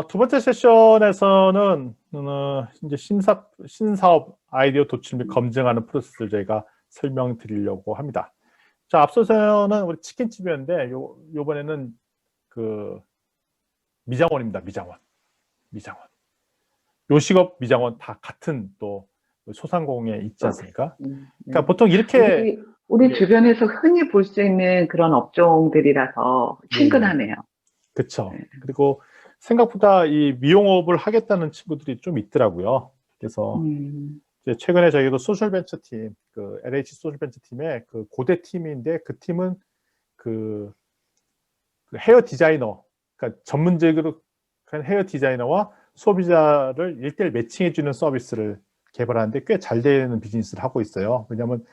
두 번째 세션에서는 이제 신사업 아이디어 도출 및 검증하는 프로세스를 저희가 설명드리려고 합니다. 자, 앞서서는 우리 치킨집이었는데 요번에는 그 미장원입니다. 미장원. 요식업, 미장원 다 같은 또 소상공에 있지 않습니까? 그러니까 보통 이렇게 우리 주변에서 흔히 볼 수 있는 그런 업종들이라서 친근하네요. 그렇죠. 그리고 생각보다 이 미용업을 하겠다는 친구들이 좀 있더라고요. 그래서 이제 최근에 저희도 소셜벤처팀, 그 LH 소셜벤처팀의 그 고대 팀인데 그 팀은 그 헤어 디자이너, 그러니까 전문적으로 헤어 디자이너와 소비자를 1:1 매칭해주는 서비스를 개발하는데 꽤 잘 되는 비즈니스를 하고 있어요. 왜냐하면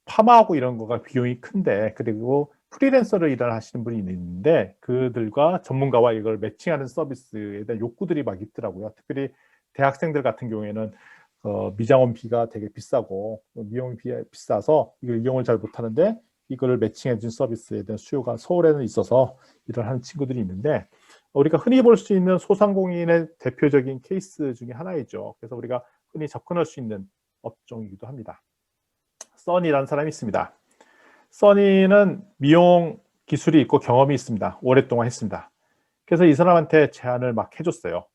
파마하고 이런 거가 비용이 큰데, 그리고 프리랜서로 일을 하시는 분이 있는데 그들과 전문가와 이걸 매칭하는 서비스에 대한 욕구들이 막 있더라고요. 특별히 대학생들 같은 경우에는 미장원비가 되게 비싸고 미용비 비싸서 이걸 이용을 잘 못하는데 이거를 매칭해준 서비스에 대한 수요가 서울에는 있어서 일을 하는 친구들이 있는데, 우리가 흔히 볼 수 있는 소상공인의 대표적인 케이스 중에 하나이죠. 그래서 우리가 흔히 접근할 수 있는 업종이기도 합니다. 써니라는 사람이 있습니다. 써니는 미용 기술이 있고 경험이 있습니다. 오랫동안 했습니다. 그래서 이 사람한테 제안을 막 해줬어요.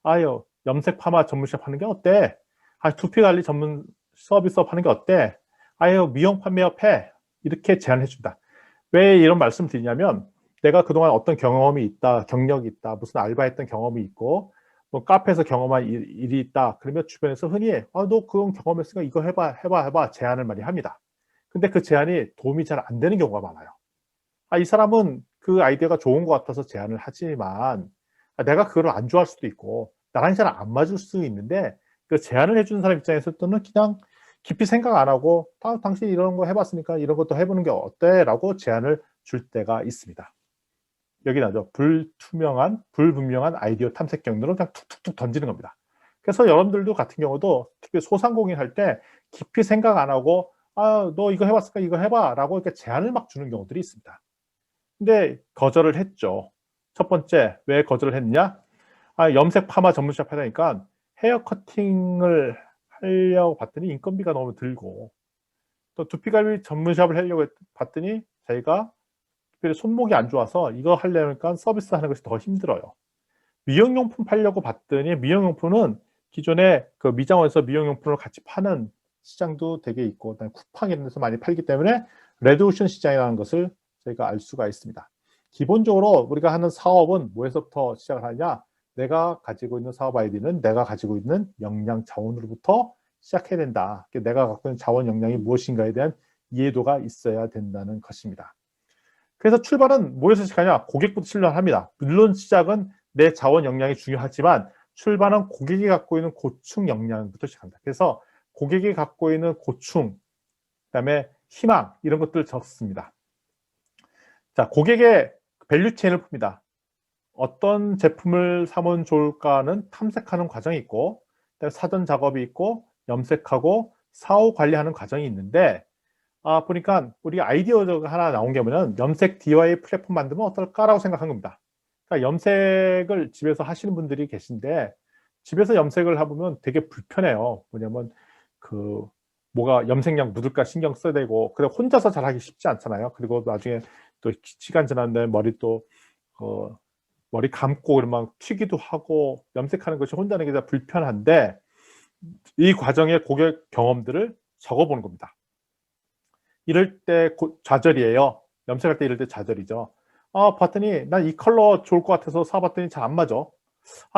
아유, 염색 파마 전문샵 하는 게 어때? 두피 관리 전문 서비스업 하는 게 어때? 아유, 미용 판매업 해. 이렇게 제안해 준다. 왜 이런 말씀 드리냐면, 내가 그동안 어떤 경험이 있다, 경력이 있다, 무슨 알바했던 경험이 있고, 뭐 카페에서 경험한 일이 있다. 그러면 주변에서 흔히 너 그런 경험했으니까 이거 해봐 제안을 많이 합니다. 근데 그 제안이 도움이 잘 안 되는 경우가 많아요. 이 사람은 그 아이디어가 좋은 것 같아서 제안을 하지만 내가 그걸 안 좋아할 수도 있고 나랑 잘 안 맞을 수 있는데, 그 제안을 해주는 사람 입장에서는 그냥 깊이 생각 안 하고 당신 이런 거 해봤으니까 이런 것도 해보는 게 어때? 라고 제안을 줄 때가 있습니다. 여기 나죠. 불분명한 아이디어 탐색 경로로 그냥 툭툭툭 던지는 겁니다. 그래서 여러분들도 같은 경우도 특히 소상공인 할 때 깊이 생각 안 하고 너 이거 해봤으니까 이거 해봐 라고 이렇게 제안을 막 주는 경우들이 있습니다. 근데 거절을 했죠. 첫 번째, 왜 거절을 했냐? 염색 파마 전문샵 하려니까 헤어 커팅을 하려고 봤더니 인건비가 너무 들고, 또 두피갈비 전문샵을 하려고 봤더니 자기가 특별히 손목이 안 좋아서 이거 하려니까 서비스 하는 것이 더 힘들어요. 미용용품 팔려고 봤더니 미용용품은 기존에 그 미장원에서 미용용품을 같이 파는 시장도 되게 있고 쿠팡 이런 데서 많이 팔기 때문에 레드오션 시장이라는 것을 저희가 알 수가 있습니다. 기본적으로 우리가 하는 사업은 뭐에서부터 시작을 하냐? 내가 가지고 있는 사업 아이디는 내가 가지고 있는 역량 자원으로부터 시작해야 된다. 내가 갖고 있는 자원 역량이 무엇인가에 대한 이해도가 있어야 된다는 것입니다. 그래서 출발은 뭐에서 시작하냐? 고객부터 출발합니다. 물론 시작은 내 자원 역량이 중요하지만 출발은 고객이 갖고 있는 고충 역량부터 시작합니다. 그래서 고객이 갖고 있는 고충, 그다음에 희망 이런 것들을 적습니다. 자, 고객의 밸류 체인을 풉니다. 어떤 제품을 사면 좋을까는 탐색하는 과정이 있고, 사전 작업이 있고, 염색하고 사후 관리하는 과정이 있는데, 보니까 우리 아이디어가 하나 나온 게 뭐냐면 염색 DIY 플랫폼 만들면 어떨까라고 생각한 겁니다. 그러니까 염색을 집에서 하시는 분들이 계신데 집에서 염색을 해보면 되게 불편해요. 뭐냐면 뭐가 염색약 묻을까 신경 써야 되고, 그래 혼자서 잘하기 쉽지 않잖아요. 그리고 나중에 또 시간 지났는데 머리 감고 그러면 튀기도 하고 염색하는 것이 혼자 하는 게 다 불편한데, 이 과정의 고객 경험들을 적어보는 겁니다. 이럴 때 좌절이에요. 염색할 때 이럴 때 좌절이죠. 봤더니 난 이 컬러 좋을 것 같아서 사봤더니 잘 안 맞아.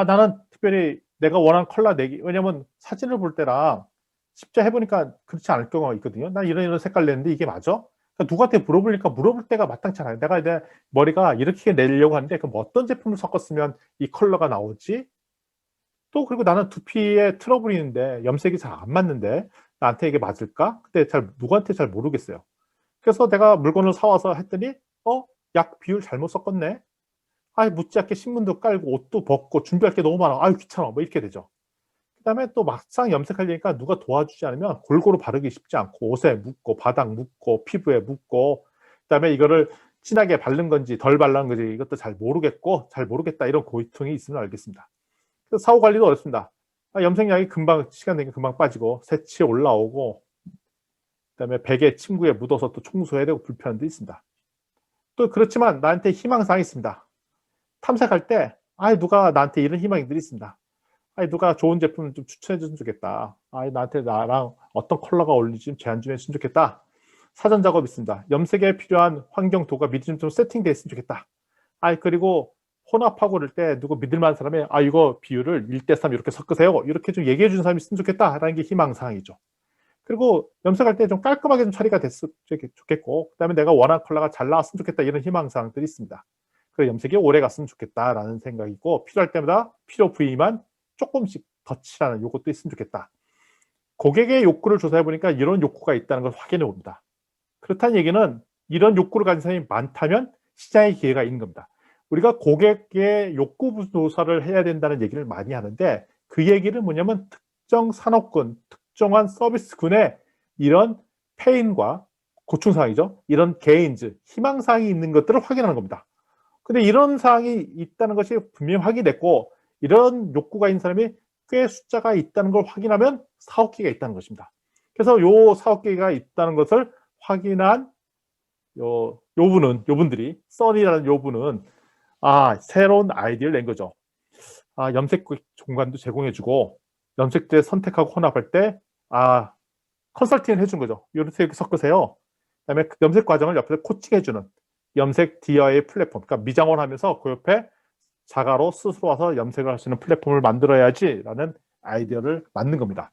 나는 특별히 내가 원하는 컬러 내기, 왜냐면 사진을 볼 때랑 직접 해보니까 그렇지 않을 경우가 있거든요. 난 이런 색깔 냈는데 이게 맞아? 그러니까 누구한테 물어보니까 물어볼 때가 마땅치 않아요. 내가 내 머리가 이렇게 내려고 하는데 그럼 어떤 제품을 섞었으면 이 컬러가 나오지? 또 그리고 나는 두피에 트러블이 있는데 염색이 잘 안 맞는데 나한테 이게 맞을까? 근데 누구한테 잘 모르겠어요. 그래서 내가 물건을 사와서 했더니 약 비율 잘못 섞었네. 묻지 않게 신문도 깔고 옷도 벗고 준비할 게 너무 많아. 귀찮아. 뭐 이렇게 되죠. 그다음에 또 막상 염색하려니까 누가 도와주지 않으면 골고루 바르기 쉽지 않고 옷에 묻고 바닥 묻고 피부에 묻고, 그다음에 이거를 진하게 바른 건지 덜 바른 건지 이것도 잘 모르겠다 이런 고통이 있으면 알겠습니다. 그래서 사후 관리도 어렵습니다. 염색약이 금방 시간 되니까 금방 빠지고 새치 올라오고 그다음에 베개 침구에 묻어서 또 청소해야 되고 불편함도 있습니다. 또 그렇지만 나한테 희망사항이 있습니다. 탐색할 때 누가 나한테 이런 희망들이 있습니다. 누가 좋은 제품을 좀 추천해 줬으면 좋겠다. 나한테 나랑 어떤 컬러가 어울리지 좀 제안 좀 해줬으면 좋겠다. 사전 작업이 있습니다. 염색에 필요한 환경도가 미리 좀 세팅되어 있으면 좋겠다. 그리고 혼합하고 그럴 때 누구 믿을 만한 사람이 이거 비율을 1대3 이렇게 섞으세요. 이렇게 좀 얘기해 주는 사람이 있으면 좋겠다라는 게 희망사항이죠. 그리고 염색할 때 좀 깔끔하게 좀 처리가 됐으면 좋겠고 그다음에 내가 원하는 컬러가 잘 나왔으면 좋겠다 이런 희망사항들이 있습니다. 그리고 염색이 오래 갔으면 좋겠다라는 생각이고 필요할 때마다 필요 부위만 조금씩 더 칠하는 요것도 있으면 좋겠다. 고객의 욕구를 조사해 보니까 이런 욕구가 있다는 걸 확인해 봅니다. 그렇다는 얘기는 이런 욕구를 가진 사람이 많다면 시장의 기회가 있는 겁니다. 우리가 고객의 욕구 조사를 해야 된다는 얘기를 많이 하는데 그 얘기는 뭐냐면 특정 산업군, 특정한 서비스군에 이런 페인과 고충사항이죠. 이런 게인즈, 희망사항이 있는 것들을 확인하는 겁니다. 근데 이런 사항이 있다는 것이 분명히 확인됐고 이런 욕구가 있는 사람이 꽤 숫자가 있다는 걸 확인하면 사업기회가 있다는 것입니다. 그래서 요 사업기회가 있다는 것을 확인한 요분들이 써니라는 요분은 새로운 아이디어를 낸 거죠. 염색 공간도 제공해주고 염색제 선택하고 혼합할 때 컨설팅을 해준 거죠. 이렇게 섞으세요. 그다음에 염색 과정을 옆에서 코칭해주는 염색 DIY 플랫폼, 그러니까 미장원 하면서 그 옆에 자가로 스스로 와서 염색을 할 수 있는 플랫폼을 만들어야지라는 아이디어를 만든 겁니다.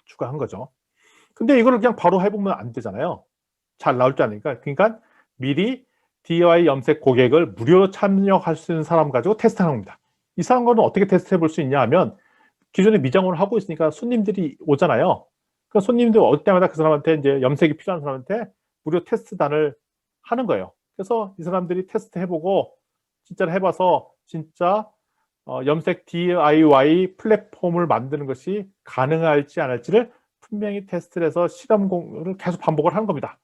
추가한 거죠. 근데 이걸 그냥 바로 해보면 안 되잖아요. 잘 나올 줄 아니까. 그러니까 미리 DIY 염색 고객을 무료로 참여할 수 있는 사람 가지고 테스트하는 겁니다. 이 사람 거는 어떻게 테스트해 볼 수 있냐 하면 기존에 미장원을 하고 있으니까 손님들이 오잖아요. 그 손님들 올 때마다 그 사람한테 이제 염색이 필요한 사람한테 무료 테스트단을 하는 거예요. 그래서 이 사람들이 테스트 해보고 진짜로 해봐서 진짜 염색 DIY 플랫폼을 만드는 것이 가능할지 안 할지를 분명히 테스트를 해서 실험을 계속 반복을 하는 겁니다.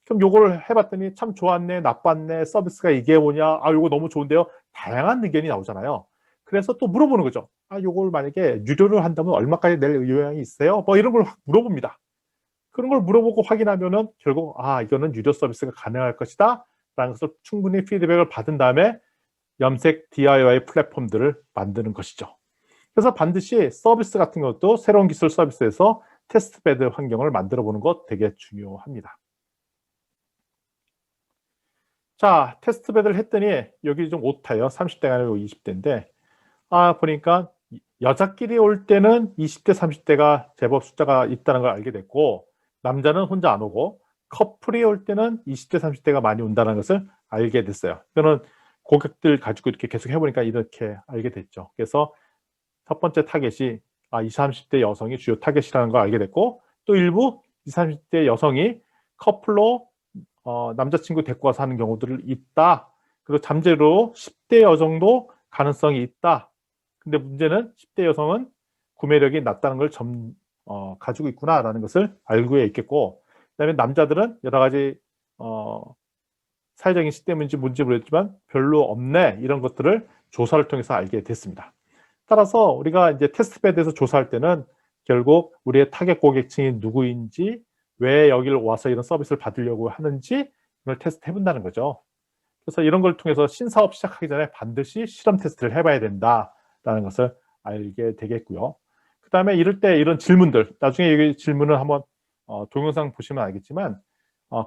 그럼 요거를 해봤더니 참 좋았네, 나빴네, 서비스가 이게 뭐냐, 요거 너무 좋은데요. 다양한 의견이 나오잖아요. 그래서 또 물어보는 거죠. 요걸 만약에 유료를 한다면 얼마까지 낼 의향이 있어요? 뭐 이런 걸 물어봅니다. 그런 걸 물어보고 확인하면은 결국 이거는 유료 서비스가 가능할 것이다 라는 것을 충분히 피드백을 받은 다음에 염색 DIY 플랫폼들을 만드는 것이죠. 그래서 반드시 서비스 같은 것도 새로운 기술 서비스에서 테스트베드 환경을 만들어 보는 것 되게 중요합니다. 자, 테스트베드를 했더니 여기 좀 오타예요. 30대가 아니고 20대인데 보니까 여자끼리 올 때는 20대, 30대가 제법 숫자가 있다는 걸 알게 됐고 남자는 혼자 안 오고 커플이 올 때는 20대, 30대가 많이 온다는 것을 알게 됐어요. 이거는 고객들 가지고 이렇게 계속 해보니까 이렇게 알게 됐죠. 그래서 첫 번째 타겟이 20, 30대 여성이 주요 타겟이라는 걸 알게 됐고 또 일부 20, 30대 여성이 커플로 남자친구 데리고 와서 하는 경우들이 있다. 그리고 잠재로 10대 여성도 가능성이 있다. 근데 문제는 10대 여성은 구매력이 낮다는 걸 가지고 있구나라는 것을 알고 있겠고 그다음에 남자들은 여러 가지 사회적인 시 때문인지 뭔지 모르겠지만 별로 없네 이런 것들을 조사를 통해서 알게 됐습니다. 따라서 우리가 이제 테스트베드에서 조사할 때는 결국 우리의 타겟 고객층이 누구인지 왜 여기를 와서 이런 서비스를 받으려고 하는지 이걸 테스트 해본다는 거죠. 그래서 이런 걸 통해서 신사업 시작하기 전에 반드시 실험 테스트를 해봐야 된다라는 것을 알게 되겠고요. 그 다음에 이럴 때 이런 질문들, 나중에 이 질문을 한번 동영상 보시면 알겠지만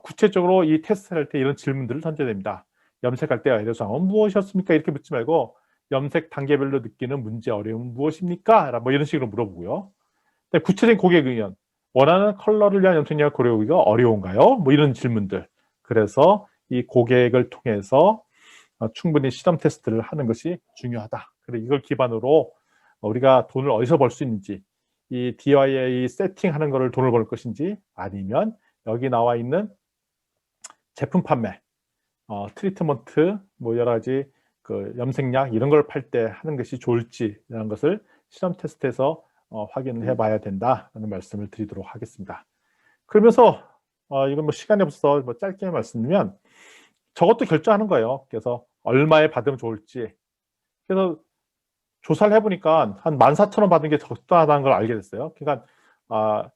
구체적으로 이 테스트를 할 때 이런 질문들을 던져야 됩니다. 염색할 때 애로사항은 무엇이었습니까? 이렇게 묻지 말고 염색 단계별로 느끼는 문제, 어려움은 무엇입니까? 뭐 이런 식으로 물어보고요. 구체적인 고객 의견, 원하는 컬러를 위한 염색약을 고르기가 어려운가요? 뭐 이런 질문들. 그래서 이 고객을 통해서 충분히 실험 테스트를 하는 것이 중요하다. 그리고 이걸 기반으로 우리가 돈을 어디서 벌 수 있는지, 이 DIY 세팅하는 거를 돈을 벌 것인지, 아니면 여기 나와 있는 제품 판매, 트리트먼트, 뭐 여러 가지 그 염색약 이런 걸 팔 때 하는 것이 좋을지라는 것을 실험 테스트에서 확인을 해봐야 된다라는 말씀을 드리도록 하겠습니다. 그러면서 이건 뭐 시간이 없어서 뭐 짧게 말씀드리면 저것도 결정하는 거예요. 그래서 얼마에 받으면 좋을지. 그래서 조사를 해보니까 한 14,000원 받은 게 적당하다는 걸 알게 됐어요. 그러니까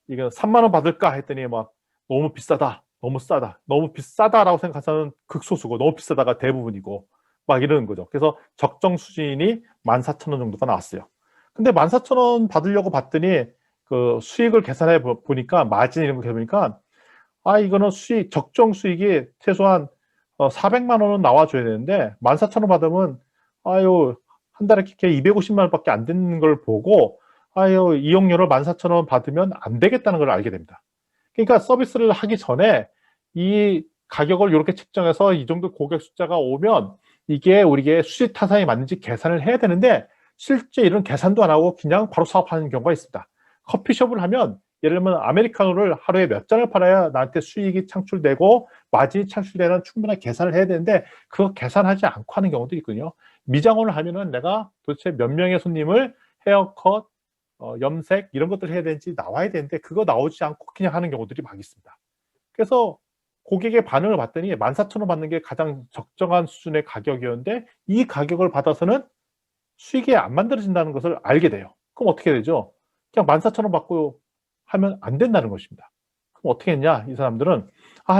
이거 3만 원 받을까 했더니 막 너무 비싸다, 너무 싸다, 너무 비싸다라고 생각하는 극소수고 너무 비싸다가 대부분이고 막 이러는 거죠. 그래서 적정 수준이 14,000원 정도가 나왔어요. 근데 14,000원 받으려고 봤더니 그 수익을 계산해 보니까 마진 이런 거 해보니까 이거는 적정 수익이 최소한 400만 원은 나와줘야 되는데 14,000원 받으면 한 달에 이렇게 250만 원밖에 안 되는 걸 보고 이용료를 14,000원 받으면 안 되겠다는 걸 알게 됩니다. 그러니까 서비스를 하기 전에 이 가격을 이렇게 측정해서 이 정도 고객 숫자가 오면 이게 우리에게 수익 타산이 맞는지 계산을 해야 되는데 실제 이런 계산도 안 하고 그냥 바로 사업하는 경우가 있습니다. 커피숍을 하면 예를 들면 아메리카노를 하루에 몇 잔을 팔아야 나한테 수익이 창출되고 마진이 창출되는 충분한 계산을 해야 되는데 그거 계산하지 않고 하는 경우도 있거든요. 미장원을 하면은 내가 도대체 몇 명의 손님을 헤어컷, 염색 이런 것들을 해야 되는지 나와야 되는데 그거 나오지 않고 그냥 하는 경우들이 많이 있습니다. 그래서 고객의 반응을 봤더니 14,000원 받는 게 가장 적정한 수준의 가격이었는데 이 가격을 받아서는 수익이 안 만들어진다는 것을 알게 돼요. 그럼 어떻게 되죠? 그냥 14,000원 받고 하면 안 된다는 것입니다. 그럼 어떻게 했냐? 이 사람들은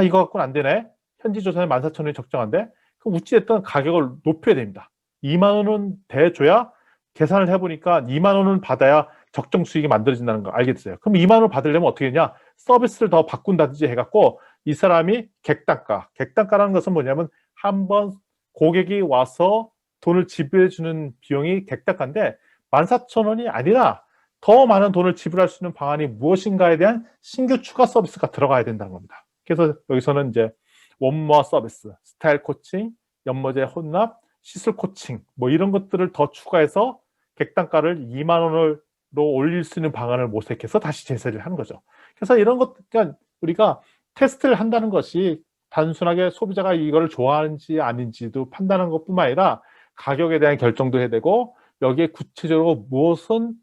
이거 갖고는 안 되네. 현지 조사에 14,000원이 적정한데 그럼 어찌됐든 가격을 높여야 됩니다. 2만 원은 대줘야 계산을 해보니까 2만 원은 받아야 적정 수익이 만들어진다는 걸 알게 됐어요. 그럼 2만 원을 받으려면 어떻게 했냐? 서비스를 더 바꾼다든지 해갖고 이 사람이 객단가라는 것은 뭐냐면 한번 고객이 와서 돈을 지불해주는 비용이 객단가인데 14,000원이 아니라 더 많은 돈을 지불할 수 있는 방안이 무엇인가에 대한 신규 추가 서비스가 들어가야 된다는 겁니다. 그래서 여기서는 이제 원모어 서비스, 스타일 코칭, 연모제 혼납, 시술 코칭 뭐 이런 것들을 더 추가해서 객단가를 2만 원으로 올릴 수 있는 방안을 모색해서 다시 제시를 하는 거죠. 그래서 이런 것, 그러니까 우리가 테스트를 한다는 것이 단순하게 소비자가 이걸 좋아하는지 아닌지도 판단하는 것뿐만 아니라 가격에 대한 결정도 해야 되고 여기에 구체적으로 무엇은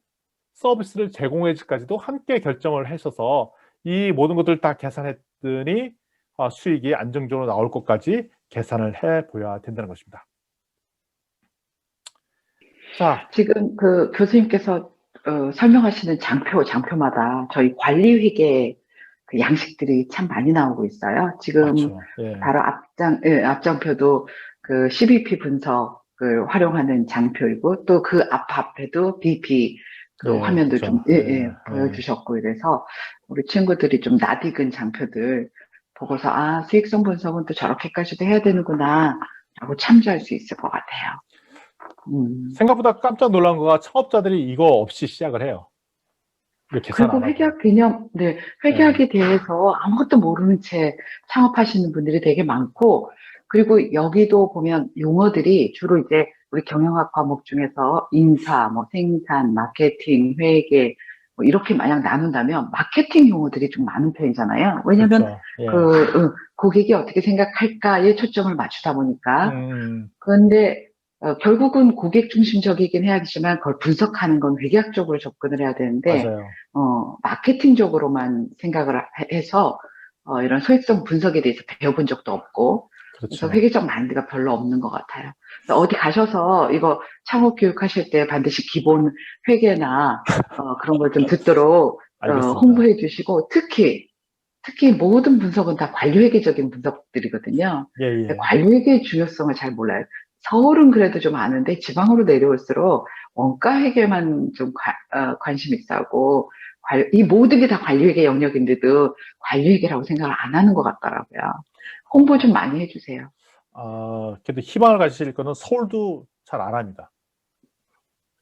서비스를 제공해줄까지도 함께 결정을 하셔서 이 모든 것들을 다 계산했더니 수익이 안정적으로 나올 것까지 계산을 해 보여야 된다는 것입니다. 자, 지금 그 교수님께서 설명하시는 장표마다 저희 관리회계 그 양식들이 참 많이 나오고 있어요. 지금 맞죠. 예. 바로 앞장표도 그 CBP 분석을 활용하는 장표이고 또 그 앞에도 BP 그 예, 화면도 그렇죠. 좀 보여주셨고 이래서 우리 친구들이 좀 낯익은 장표들 보고서 수익성 분석은 또 저렇게까지도 해야 되는구나 라고 참조할 수 있을 것 같아요. 생각보다 깜짝 놀란 거가 창업자들이 이거 없이 시작을 해요. 계산 그리고 안 하고. 회계학 개념, 네, 회계학에 대해서 아무것도 모르는 채 창업하시는 분들이 되게 많고, 그리고 여기도 보면 용어들이 주로 이제 우리 경영학 과목 중에서 인사, 뭐 생산, 마케팅, 회계, 뭐 이렇게 만약 나눈다면 마케팅 용어들이 좀 많은 편이잖아요. 왜냐면 그렇죠. 예. 고객이 어떻게 생각할까에 초점을 맞추다 보니까. 음, 그런데 결국은 고객 중심적이긴 해야겠지만 그걸 분석하는 건 회계학적으로 접근을 해야 되는데 맞아요. 마케팅적으로만 생각을 해서 이런 소액성 분석에 대해서 배워본 적도 없고 그래서 그렇죠. 회계적 마인드가 별로 없는 것 같아요. 그래서 어디 가셔서 이거 창업 교육 하실 때 반드시 기본 회계나 그런 걸 좀 듣도록 알겠습니다. 홍보해 주시고 특히 모든 분석은 다 관리회계적인 분석들이거든요. 예, 근데 예. 관리회계의 중요성을 잘 몰라요. 서울은 그래도 좀 아는데 지방으로 내려올수록 원가 회계만 좀 관심 있어 하고 이 모든 게 다 관리회계 영역인데도 관리회계라고 생각을 안 하는 것 같더라고요. 홍보 좀 많이 해주세요. 그래도 희망을 가지실 거는 서울도 잘 안 합니다.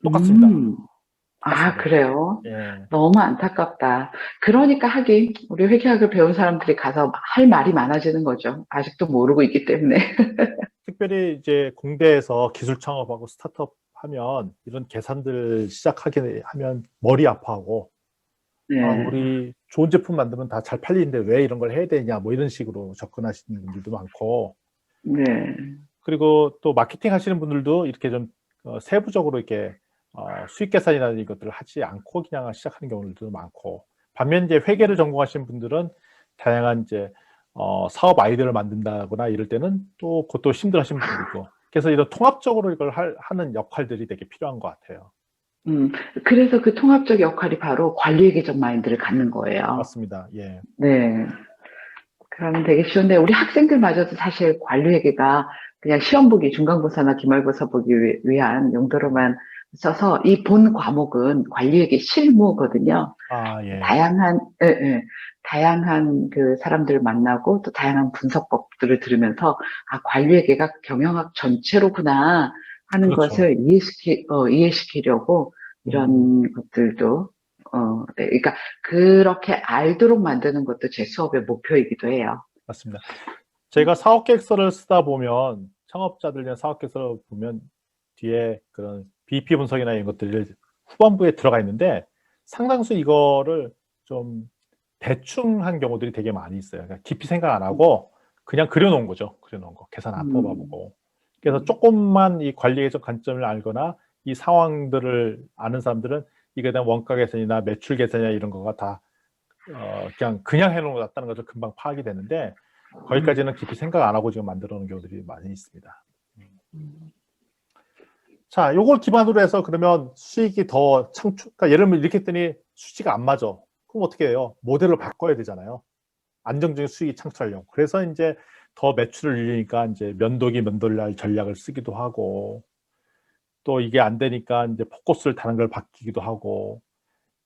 똑같습니다. 똑같습니다. 그래요? 예. 너무 안타깝다. 그러니까 하긴 우리 회계학을 배운 사람들이 가서 할 말이 많아지는 거죠. 아직도 모르고 있기 때문에. 특별히 이제 공대에서 기술 창업하고 스타트업 하면 이런 계산들 시작하게 하면 머리 아파하고 네. 우리 좋은 제품 만들면 다 잘 팔리는데 왜 이런 걸 해야 되냐 뭐 이런 식으로 접근하시는 분들도 많고 네. 그리고 또 마케팅 하시는 분들도 이렇게 좀 세부적으로 이렇게 수익 계산이라는 이것들을 하지 않고 그냥 시작하는 경우들도 많고 반면 이제 회계를 전공하시는 분들은 다양한 이제 사업 아이디어를 만든다거나 이럴 때는 또 그것도 힘들어하시는 분들이 있고, 그래서 이런 통합적으로 이걸 하는 역할들이 되게 필요한 것 같아요. 그래서 그 통합적 역할이 바로 관리회계적 마인드를 갖는 거예요. 맞습니다. 예. 네. 그러면 되게 쉬운데, 우리 학생들마저도 사실 관리회계가 그냥 시험 보기, 중간고사나 기말고사 보기 위한 용도로만 써서 이 본 과목은 관리회계 실무거든요. 아, 예. 다양한, 예, 예. 다양한 그 사람들을 만나고 또 다양한 분석법들을 들으면서, 아, 관리회계가 경영학 전체로구나 하는 그렇죠. 것을 이해시키려고 이런 것들도, 네. 그러니까 그렇게 알도록 만드는 것도 제 수업의 목표이기도 해요. 맞습니다. 제가 사업계획서를 쓰다 보면, 창업자들 사업계획서를 보면 뒤에 그런 BP 분석이나 이런 것들이 후반부에 들어가 있는데, 상당수 이거를 좀 대충 한 경우들이 되게 많이 있어요. 그러니까 깊이 생각 안 하고 그냥 그려놓은 거죠. 그려놓은 거. 계산 안 뽑아보고. 그래서 조금만 이 관리계적 관점을 알거나 이 상황들을 아는 사람들은 이거에 대한 원가 계산이나 매출 계산이나 이런 거가 다 그냥 해놓은 것 같다는 것을 금방 파악이 되는데, 거기까지는 깊이 생각 안 하고 지금 만들어 놓은 경우들이 많이 있습니다. 자, 요걸 기반으로 해서 그러면 수익이 더 그러니까 예를 들면 이렇게 했더니 수치가 안 맞아. 그럼 어떻게 해요? 모델을 바꿔야 되잖아요. 안정적인 수익이 창출하려고. 그래서 이제 더 매출을 늘리니까 이제 면도날 전략을 쓰기도 하고, 또 이게 안 되니까 이제 포커스를 다른 걸 바뀌기도 하고,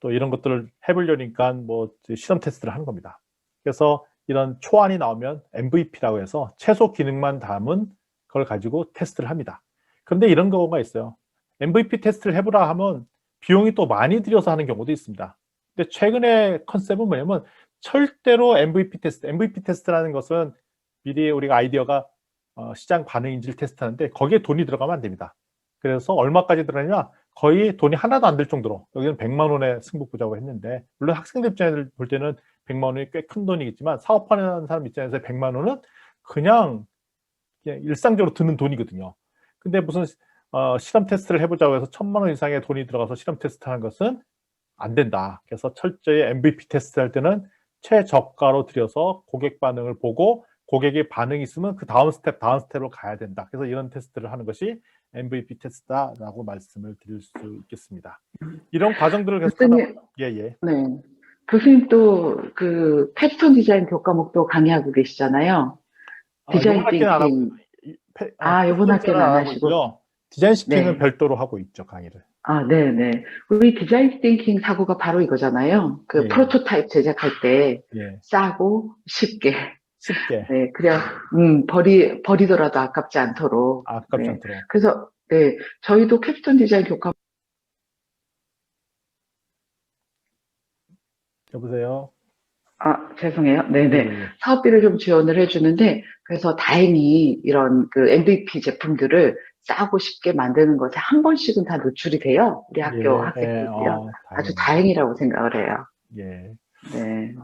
또 이런 것들을 해보려니까 뭐 실험 테스트를 하는 겁니다. 그래서 이런 초안이 나오면 MVP라고 해서 최소 기능만 담은 걸 가지고 테스트를 합니다. 그런데 이런 경우가 있어요. MVP 테스트를 해보라 하면 비용이 또 많이 들여서 하는 경우도 있습니다. 근데 최근에 컨셉은 뭐냐면 절대로 MVP 테스트라는 것은 미리 우리가 아이디어가 시장 반응인지를 테스트하는데 거기에 돈이 들어가면 안 됩니다. 그래서 얼마까지 들어가냐? 거의 돈이 하나도 안 들 정도로, 여기는 100만 원에 승부 보자고 했는데, 물론 학생들 입장에서 볼 때는 100만 원이 꽤 큰 돈이겠지만 사업하는 사람 입장에서 100만 원은 그냥 일상적으로 드는 돈이거든요. 근데 무슨 실험 테스트를 해보자고 해서 1000만 원 이상의 돈이 들어가서 실험 테스트 하는 것은 안 된다. 그래서 철저히 MVP 테스트 할 때는 최저가로 들여서 고객 반응을 보고 고객의 반응이 있으면 그 다음 스텝으로 가야 된다. 그래서 이런 테스트를 하는 것이 MVP 테스트다라고 말씀을 드릴 수 있겠습니다. 이런 과정들을 계속 하다 교수님, 예. 네. 교수님 또 그 캡스톤 디자인 교과목도 강의하고 계시잖아요. 이번 디자인 학기는 안 하고 띵킹. 이번 패스톤 학기는 안 안 하고 하시고. 있고요. 디자인 시킹은 네. 별도로 하고 있죠, 강의를. 네네. 우리 디자인 띵킹 사고가 바로 이거잖아요. 그 예, 프로토타입 제작할 때 예. 싸고 쉽게. 쉽게 네, 그냥, 버리더라도 아깝지 않도록. 아깝지 네. 않도록. 그래서, 네, 저희도 캡스톤 디자인 교과, 여보세요? 죄송해요. 네네. 예. 사업비를 좀 지원을 해주는데, 그래서 다행히 이런 그 MVP 제품들을 싸고 쉽게 만드는 것에 한 번씩은 다 노출이 돼요. 우리 학교 학생들도요. 아주 다행입니다. 다행이라고 생각을 해요. 예. 네.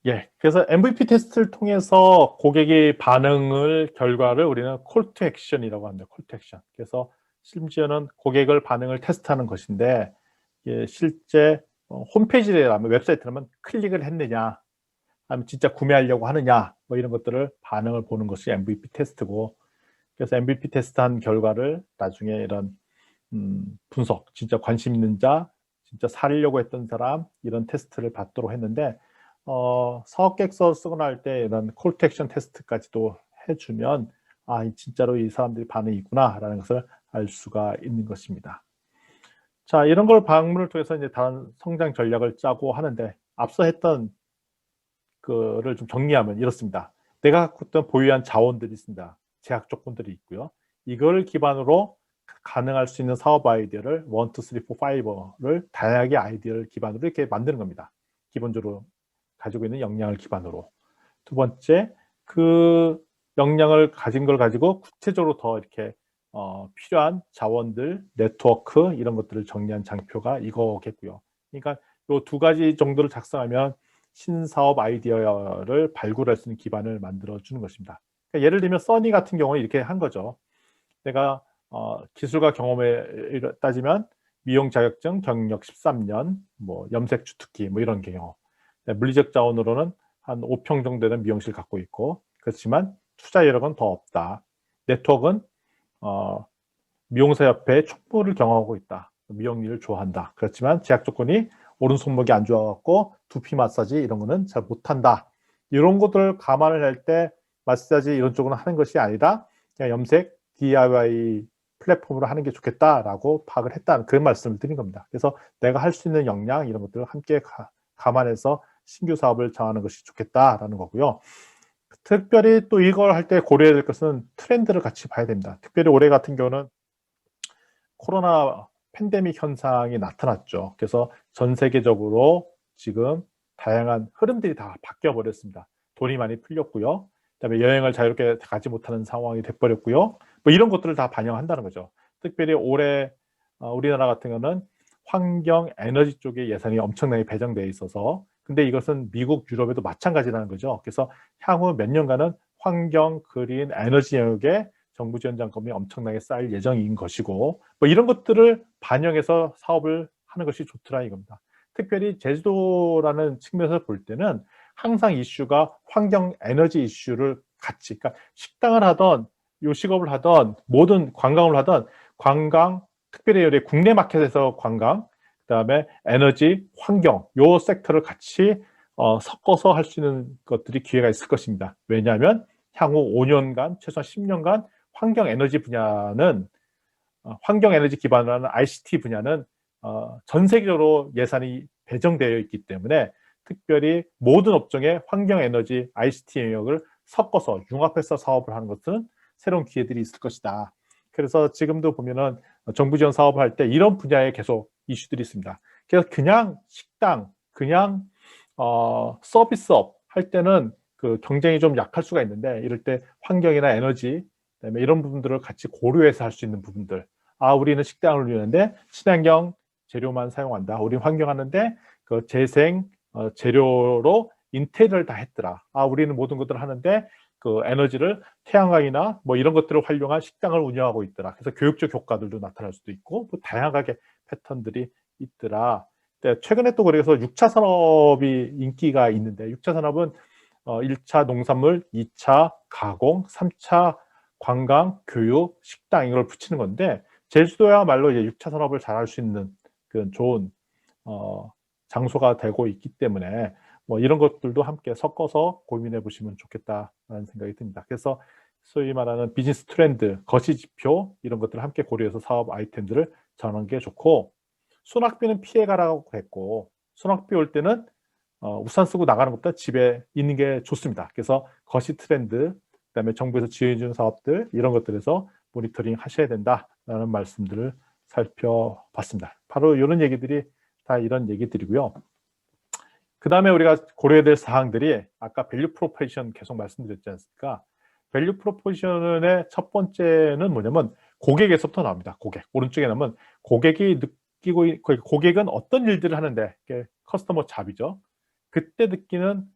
예. 그래서 MVP 테스트를 통해서 고객의 결과를 우리는 콜 투 액션이라고 합니다. 콜 투 액션. 그래서 심지어는 고객을 반응을 테스트하는 것인데, 실제 홈페이지라면, 웹사이트라면 클릭을 했느냐, 아니면 진짜 구매하려고 하느냐, 뭐 이런 것들을 반응을 보는 것이 MVP 테스트고, 그래서 MVP 테스트한 결과를 나중에 이런 분석, 진짜 관심 있는 자, 진짜 사려고 했던 사람, 이런 테스트를 받도록 했는데, 사업계획서 쓰거나 할 때 이런 콜 투 액션 테스트까지도 해주면, 진짜로 이 사람들이 반응이 있구나라는 것을 알 수가 있는 것입니다. 자, 이런 걸 방문을 통해서 이제 다른 성장 전략을 짜고 하는데, 앞서 했던 거를 좀 정리하면 이렇습니다. 내가 갖고 있던 보유한 자원들이 있습니다. 제약 조건들이 있고요. 이걸 기반으로 가능할 수 있는 사업 아이디어를 1, 2, 3, 4, 5를 다양하게 아이디어를 기반으로 이렇게 만드는 겁니다. 기본적으로 가지고 있는 역량을 기반으로. 두 번째, 그 역량을 가진 걸 가지고 구체적으로 더 이렇게 필요한 자원들, 네트워크 이런 것들을 정리한 장표가 이거겠고요. 그러니까 이 두 가지 정도를 작성하면 신사업 아이디어를 발굴할 수 있는 기반을 만들어 주는 것입니다. 그러니까 예를 들면 써니 같은 경우는 이렇게 한 거죠. 내가 기술과 경험에 따지면 미용 자격증 경력 13년, 뭐 염색 주특기 뭐 이런 경우. 물리적 자원으로는 한 5평 정도 되는 미용실 갖고 있고, 그렇지만 투자 여력은 더 없다. 네트워크는 미용사협회에 촉구를 경험하고 있다. 미용 일을 좋아한다. 그렇지만 제약 조건이 오른손목이 안 좋아갖고 두피 마사지 이런 거는 잘 못한다. 이런 것들을 감안을 할 때 마사지 이런 쪽으로 하는 것이 아니라 그냥 염색 DIY 플랫폼으로 하는 게 좋겠다라고 파악을 했다는 그런 말씀을 드린 겁니다. 그래서 내가 할 수 있는 역량 이런 것들을 함께 감안해서 신규 사업을 정하는 것이 좋겠다라는 거고요. 특별히 또 이걸 할 때 고려해야 될 것은 트렌드를 같이 봐야 됩니다. 특별히 올해 같은 경우는 코로나 팬데믹 현상이 나타났죠. 그래서 전 세계적으로 지금 다양한 흐름들이 다 바뀌어 버렸습니다. 돈이 많이 풀렸고요. 그다음에 여행을 자유롭게 가지 못하는 상황이 돼버렸고요. 뭐 이런 것들을 다 반영한다는 거죠. 특별히 올해 우리나라 같은 경우는 환경 에너지 쪽에 예산이 엄청나게 배정되어 있어서, 근데 이것은 미국, 유럽에도 마찬가지라는 거죠. 그래서 향후 몇 년간은 환경, 그린, 에너지 영역에 정부 지원 장금이 엄청나게 쌓일 예정인 것이고, 뭐 이런 것들을 반영해서 사업을 하는 것이 좋더라 이겁니다. 특별히 제주도라는 측면에서 볼 때는 항상 이슈가 환경 에너지 이슈를 같이, 그러니까 식당을 하던 요식업을 하던 모든 관광을 하던 관광, 특별히 우리 국내 마켓에서 관광, 그다음에 에너지, 환경 요 섹터를 같이 섞어서 할 수 있는 것들이 기회가 있을 것입니다. 왜냐하면 향후 5년간 최소한 10년간 환경 에너지 분야는 환경 에너지 기반으로 하는 ICT 분야는 전 세계적으로 예산이 배정되어 있기 때문에 특별히 모든 업종의 환경 에너지 ICT 영역을 섞어서 융합해서 사업을 하는 것은 새로운 기회들이 있을 것이다. 그래서 지금도 보면은 정부 지원 사업을 할 때 이런 분야에 계속 이슈들이 있습니다. 그래서 그냥 식당, 그냥 서비스업 할 때는 그 경쟁이 좀 약할 수가 있는데, 이럴 때 환경이나 에너지, 그다음에 이런 부분들을 같이 고려해서 할 수 있는 부분들. 우리는 식당을 운영하는데 친환경 재료만 사용한다. 우리는 환경하는데 그 재생 재료로 인테리어를 다 했더라. 우리는 모든 것들을 하는데 그 에너지를 태양광이나 뭐 이런 것들을 활용한 식당을 운영하고 있더라. 그래서 교육적 효과들도 나타날 수도 있고, 뭐 다양하게 패턴들이 있더라. 최근에 또 그래서 6차 산업이 인기가 있는데, 6차 산업은 1차 농산물, 2차 가공, 3차 관광, 교육, 식당 이걸 붙이는 건데, 제주도야말로 이제 6차 산업을 잘할 수 있는 그런 좋은 장소가 되고 있기 때문에 뭐 이런 것들도 함께 섞어서 고민해 보시면 좋겠다라는 생각이 듭니다. 그래서 소위 말하는 비즈니스 트렌드, 거시지표 이런 것들을 함께 고려해서 사업 아이템들을 정하는 게 좋고, 소낙비는 피해가라고 했고, 소낙비 올 때는 우산 쓰고 나가는 것보다 집에 있는 게 좋습니다. 그래서 거시 트렌드, 그다음에 정부에서 지원해 주는 사업들 이런 것들에서 모니터링 하셔야 된다라는 말씀들을 살펴봤습니다. 바로 이런 얘기들이 다 이런 얘기들이고요. 그 다음에 우리가 고려해야 될 사항들이 아까 밸류 프로포지션 계속 말씀드렸지 않습니까? 밸류 프로포지션의 첫 번째는 뭐냐면 고객에서부터 나옵니다. 고객. 오른쪽에 나오면 고객이 느끼고, 고객은 어떤 일들을 하는데, 커스터머 잡이죠. 그때 느끼는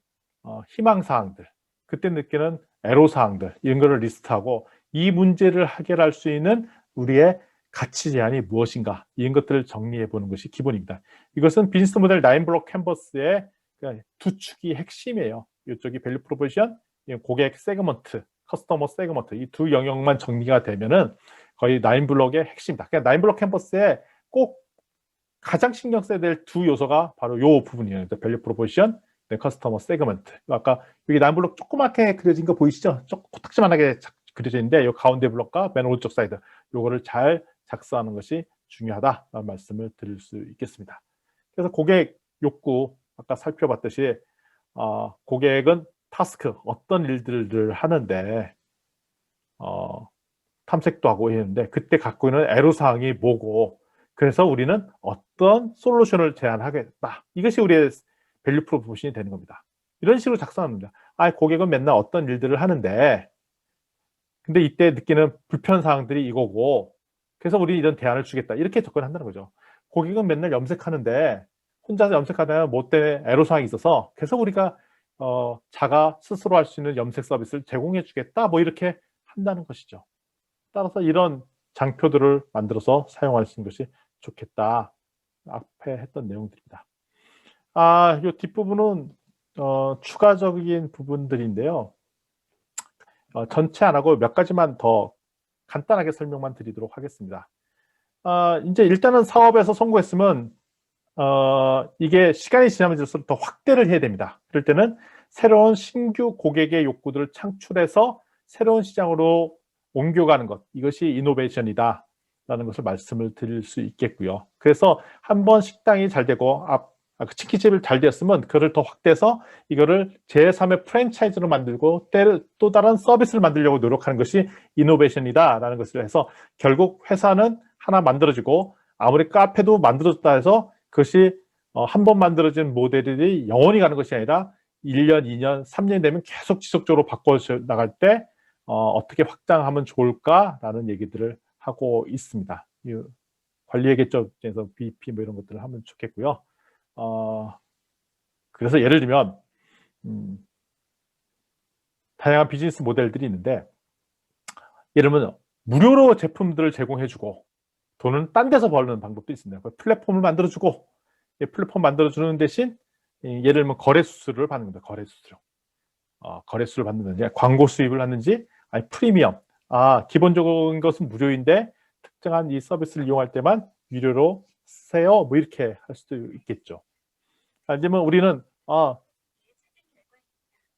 희망사항들, 그때 느끼는 애로사항들 이런 거를 리스트하고, 이 문제를 해결할 수 있는 우리의 가치 제한이 무엇인가, 이런 것들을 정리해 보는 것이 기본입니다. 이것은 비즈니스 모델 9블록 캔버스의 두 축이 핵심이에요. 이쪽이 밸류 프로포지션, 고객 세그먼트, 커스터머 세그먼트, 이 두 영역만 정리가 되면은 거의 9블록의 핵심이다. 그러니까 9블록 캔버스에 꼭 가장 신경 써야 될 두 요소가 바로 요 부분이에요. 밸류 프로포지션, 커스터머 세그먼트. 아까 여기 9블록 조그맣게 그려진 거 보이시죠? 코딱지만하게 그려져 있는데, 이 가운데 블록과 맨 오른쪽 사이드, 요거를 잘 작성하는 것이 중요하다라는 말씀을 드릴 수 있겠습니다. 그래서 고객 욕구, 아까 살펴봤듯이 고객은 타스크, 어떤 일들을 하는데 탐색도 하고 했는데, 그때 갖고 있는 애로사항이 뭐고, 그래서 우리는 어떤 솔루션을 제안하겠다. 이것이 우리의 밸류 프로포지션이 되는 겁니다. 이런 식으로 작성합니다. 고객은 맨날 어떤 일들을 하는데, 근데 이때 느끼는 불편사항들이 이거고, 그래서 우리 이런 대안을 주겠다. 이렇게 접근한다는 거죠. 고객은 맨날 염색하는데, 혼자서 염색하다가 뭐 때문에 애로사항이 있어서, 그래서 우리가 자가 스스로 할 수 있는 염색 서비스를 제공해 주겠다. 뭐 이렇게 한다는 것이죠. 따라서 이런 장표들을 만들어서 사용할 수 있는 것이 좋겠다. 앞에 했던 내용들입니다. 이 뒷부분은 추가적인 부분들인데요. 전체 안 하고 몇 가지만 더 간단하게 설명만 드리도록 하겠습니다. 이제 일단은 사업에서 성공했으면 이게 시간이 지나면 질수록 더 확대를 해야 됩니다. 그럴 때는 새로운 신규 고객의 욕구들을 창출해서 새로운 시장으로 옮겨가는 것, 이것이 이노베이션이다 라는 것을 말씀을 드릴 수 있겠고요. 그래서 한번 식당이 잘 되고 그 치킨집이 잘 되었으면 그를 더 확대해서 이거를 제3의 프랜차이즈로 만들고 또 다른 서비스를 만들려고 노력하는 것이 이노베이션이다 라는 것을 해서 결국 회사는 하나 만들어지고 아무리 카페도 만들어졌다 해서 그것이 한 번 만들어진 모델이 영원히 가는 것이 아니라 1년, 2년, 3년 되면 계속 지속적으로 바꿔 나갈 때 어떻게 확장하면 좋을까라는 얘기들을 하고 있습니다. 관리회계적에서 BP 뭐 이런 것들을 하면 좋겠고요. 그래서 예를 들면 다양한 비즈니스 모델들이 있는데 예를 들면 무료로 제품들을 제공해주고 돈은 딴 데서 버는 방법도 있습니다. 플랫폼을 만들어주고 플랫폼 만들어주는 대신 예를 들면 거래 수수료를 받는 겁니다. 거래 수수료. 거래 수수료를 받는지 광고 수입을 하는지 아니 프리미엄. 기본적인 것은 무료인데 특정한 이 서비스를 이용할 때만 유료로 쓰세요. 뭐 이렇게 할 수도 있겠죠. 아니면 우리는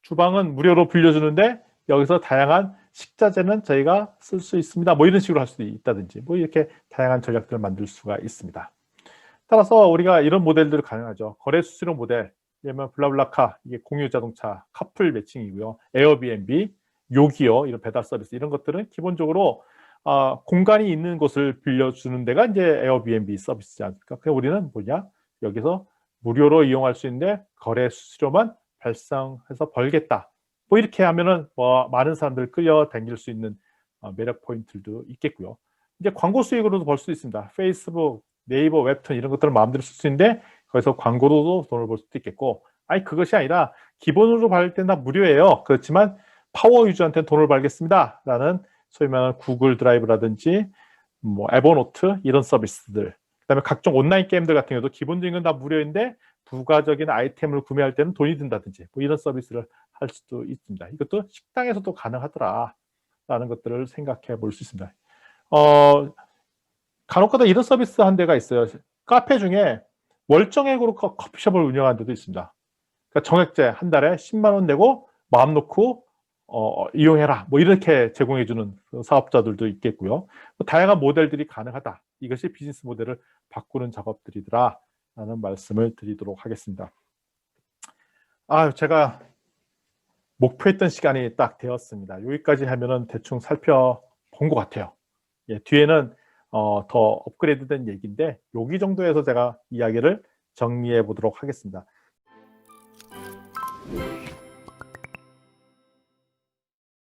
주방은 무료로 빌려주는데 여기서 다양한 식자재는 저희가 쓸 수 있습니다. 뭐 이런 식으로 할 수도 있다든지 뭐 이렇게 다양한 전략들을 만들 수가 있습니다. 따라서 우리가 이런 모델들을 가능하죠. 거래 수수료 모델, 예를 들면 블라블라카, 이게 공유 자동차, 카풀 매칭이고요. 에어비앤비, 요기요, 이런 배달 서비스 이런 것들은 기본적으로 공간이 있는 곳을 빌려주는 데가 이제 에어비앤비 서비스지 않습니까? 그래서 우리는 뭐냐? 여기서 무료로 이용할 수 있는데 거래 수수료만 발생해서 벌겠다. 뭐 이렇게 하면은 많은 사람들 끌려다닐 수 있는 매력 포인트도 있겠고요. 이제 광고 수익으로도 벌 수 있습니다. 페이스북, 네이버, 웹툰 이런 것들을 마음대로 쓸 수 있는데 거기서 광고로도 돈을 벌 수도 있겠고, 그것이 아니라 기본으로 받을 때는 다 무료예요. 그렇지만 파워 유저한테는 돈을 벌겠습니다. 라는 소위 말하는 구글 드라이브라든지 뭐 에버노트 이런 서비스들, 그다음에 각종 온라인 게임들 같은 경우도 기본적인 건 다 무료인데 부가적인 아이템을 구매할 때는 돈이 든다든지 뭐 이런 서비스를 할 수도 있습니다. 이것도 식당에서도 가능하더라 라는 것들을 생각해 볼 수 있습니다. 간혹가다 이런 서비스 한 데가 있어요. 카페 중에 월정액으로 커피숍을 운영하는 데도 있습니다. 그러니까 정액제 한 달에 10만 원 내고 마음 놓고 이용해라 뭐 이렇게 제공해주는 사업자들도 있겠고요. 다양한 모델들이 가능하다. 이것이 비즈니스 모델을 바꾸는 작업들이더라 라는 말씀을 드리도록 하겠습니다. 제가 목표했던 시간이 딱 되었습니다. 여기까지 하면은 대충 살펴본 것 같아요. 뒤에는 더 업그레이드된 얘기인데 여기 정도에서 제가 이야기를 정리해 보도록 하겠습니다.